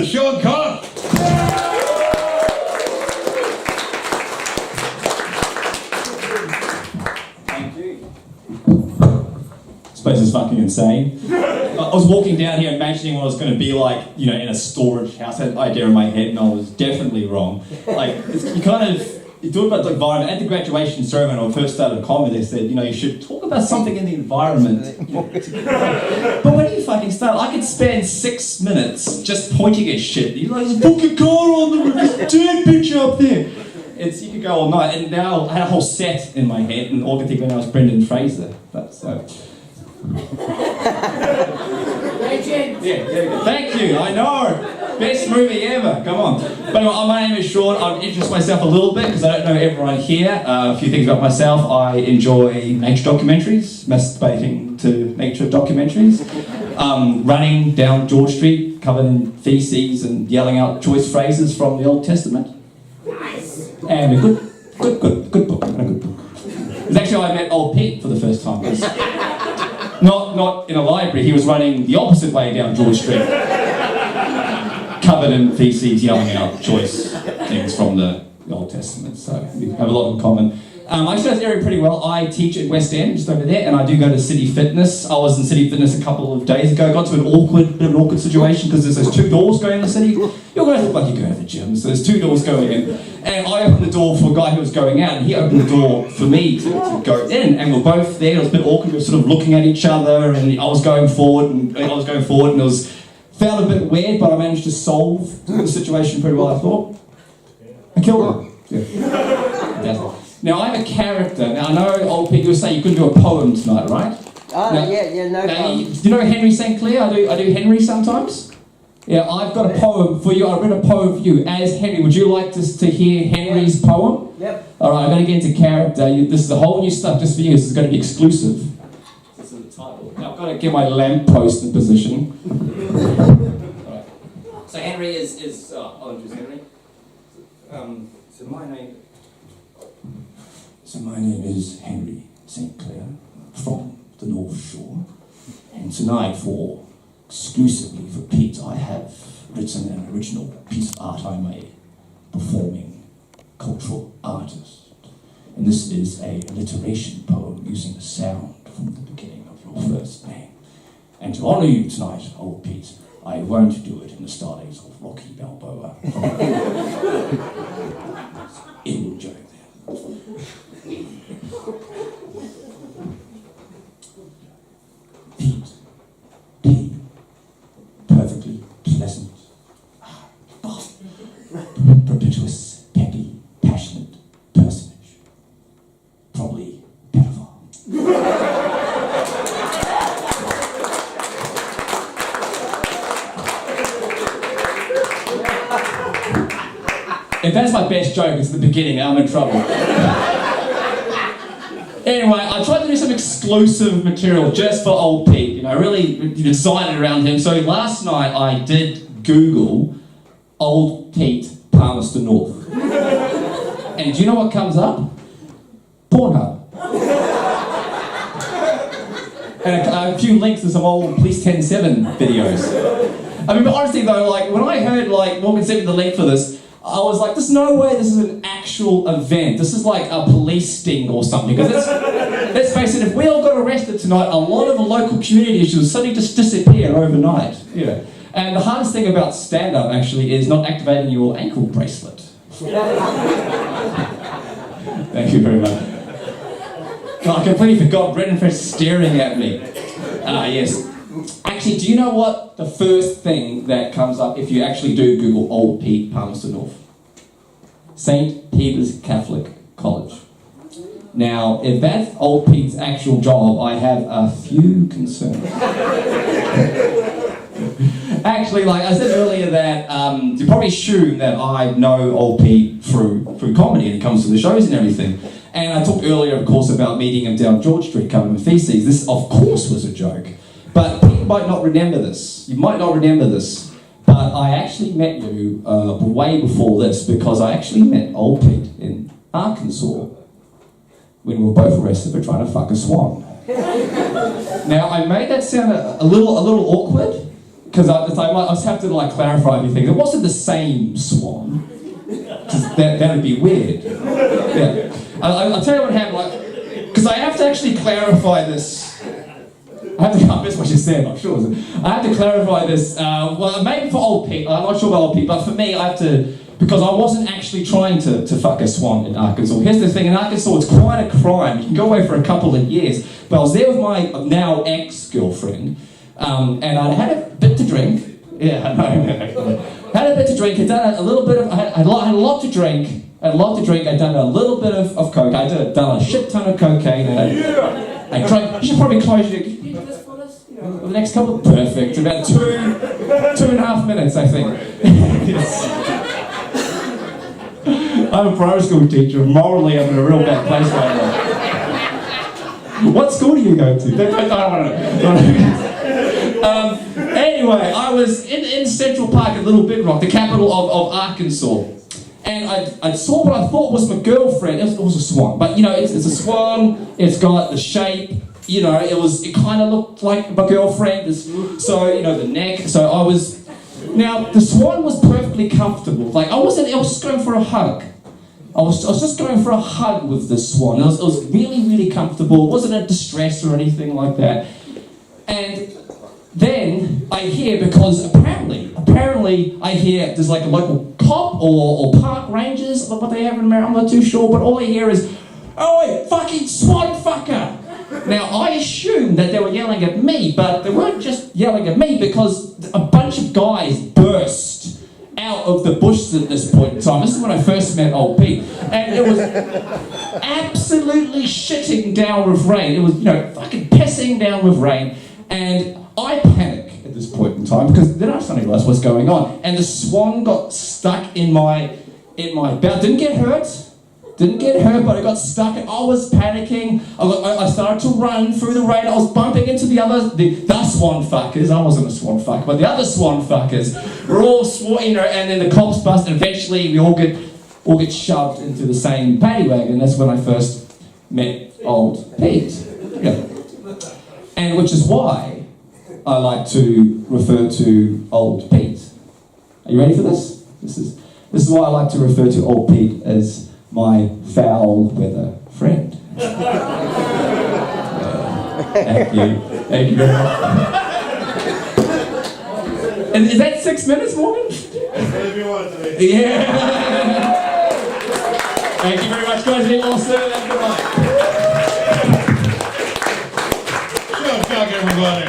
Sean Koch. Thank you. This place is fucking insane. I was walking down here imagining what it was going to be like, you know, in a storage house. I had an idea in my head, and I was definitely wrong. Like, you kind of, you talk about the environment. At the graduation ceremony, when I first started comedy, they said, you know, you should talk about something in the environment. But when do you fucking start? I could spend 6 minutes just pointing at shit. You're like, there's a fucking car on the roof, there's a dead picture up there. You could go all night, and now I had a whole set in my head, and all I could think of now was Brendan Fraser. But so. Legend! Yeah, there we go. Thank you, I know! Best movie ever, come on. But anyway, my name is Sean. I'll introduce myself a little bit because I don't know everyone here. A few things about myself. I enjoy nature documentaries, masturbating to nature documentaries, running down George Street covered in feces and yelling out choice phrases from the Old Testament. Nice! And a good book, and a good book. It's actually I met old Pete for the first time. Not in a library, he was running the opposite way down George Street. Covered in feces, yelling out choice things from the Old Testament, so we have a lot in common. I actually know this area pretty well. I teach at West End, just over there, and I do go to City Fitness. I was in City Fitness a couple of days ago. Got to bit of an awkward situation because there's those two doors going in the city. You're going to look like you're going to the gym, so there's two doors going in. And I opened the door for a guy who was going out, and he opened the door for me to go in. And we're both there. It was a bit awkward. We were sort of looking at each other, and I was going forward, and it was felt a bit weird, but I managed to solve the situation pretty well, I thought. I killed him. Yeah. Now, I'm a character. Now, I know old people were saying you couldn't do a poem tonight, right? Oh, now, no problem. Do you know Henry St. Clair? I do Henry sometimes. Yeah, I've got a poem for you. I've written a poem for you as Henry. Would you like to hear Henry's poem? Yep. All right, I'm going to get into character. This is a whole new stuff just for you. This is going to be exclusive. This is the title. Now, I've got to get my lamppost in position. All right. So Henry is I'll introduce Henry. So my name is Henry St. Clair from the North Shore, and tonight, exclusively for Pete, I have written an original piece of art I'm a performing cultural artist, and this is a alliteration poem using the sound from the beginning of your first name. And to honour you tonight, old Pete, I won't do it in the stylings of Rocky Balboa. In joke there. Pete, perfectly pleasant, perpetuous, peppy, passionate personage, probably pedophile. If that's my best joke, it's the beginning, I'm in trouble. Anyway, I tried to do some exclusive material just for old Pete, you know, really design it around him. So last night I did Google old Pete Palmerston North. And do you know what comes up? Pornhub. And a few links to some old Police 10-7 videos. I mean, but honestly though, like, when I heard, like, Morgan sent me the link for this, I was like, there's no way this is an actual event. This is like a police sting or something. Because let's face it, if we all got arrested tonight, a lot of the local community issues suddenly just disappear overnight. Yeah. And the hardest thing about stand-up, actually, is not activating your ankle bracelet. Thank you very much. God, I completely forgot. Brendan Fraser staring at me. Yes. Actually, do you know what the first thing that comes up if you actually do Google old Pete Palmerston North? St. Peter's Catholic College. Now, if that's old Pete's actual job, I have a few concerns. Actually, like I said earlier, that you probably assume that I know old Pete through comedy and he comes to the shows and everything. And I talked earlier, of course, about meeting him down George Street covered in feces. This, of course, was a joke. But people might not remember this. You might not remember this. But I actually met you way before this because I actually met old Pete in Arkansas when we were both arrested for trying to fuck a swan. Now, I made that sound a little awkward. because I just have to like clarify everything. It wasn't the same swan. 'Cause that would be weird. Yeah. I'll tell you what happened. Because I have to actually clarify this. That's what you said, I'm sure. I have to clarify this. Well, maybe for old Pete. I'm not sure about old Pete, but for me, I have to. Because I wasn't actually trying to fuck a swan in Arkansas. Here's the thing, in Arkansas it's quite a crime. You can go away for a couple of years. But I was there with my now ex-girlfriend, and I had a bit to drink. Yeah, I know. Had a bit to drink, had done a little bit of, I had a lot to drink. I'd done a little bit of coke. Done a shit ton of cocaine. I drank, you should probably close your, the next couple, perfect. About 2.5 minutes, I think. Yes. I'm a primary school teacher. Morally, I'm in a real bad place right now. What school do you go to? I don't know. Anyway, I was in Central Park at Little Big Rock, the capital of Arkansas. And I saw what I thought was my girlfriend. It was a swan. But, you know, it's a swan. It's got the shape. You know, it kind of looked like my girlfriend. So, you know, the neck. So I was... Now, the swan was perfectly comfortable. Like, I was just going for a hug. I was just going for a hug with this swan. It was really, really comfortable. It wasn't a distress or anything like that. And then I hear, because apparently I hear there's like a local cop or park rangers, what they have in America, I'm not too sure, but all I hear is, "Oh, fucking swan fucker!" Now, I assumed that they were yelling at me, but they weren't just yelling at me, because a bunch of guys burst out of the bushes at this point in time. This is when I first met old Pete. And it was absolutely shitting down with rain. It was, you know, fucking pissing down with rain. And I panic at this point in time, because then I suddenly realised what's going on. And the swan got stuck in my belt. Didn't get hurt, but it got stuck, and I was panicking. I started to run through the rain. I was bumping into the swan fuckers. I wasn't a swan fucker, but the other swan fuckers were all you know, and then the cops bust, and eventually we all get shoved into the same paddy wagon. That's when I first met old Pete. Yeah. And which is why I like to refer to old Pete. Are you ready for this? This is why I like to refer to old Pete as my foul weather friend. Thank you very much. And is that 6 minutes, Morgan? If you want it to be. Yeah. Thank you very much, guys. You're awesome. Have a good night. Show, everybody.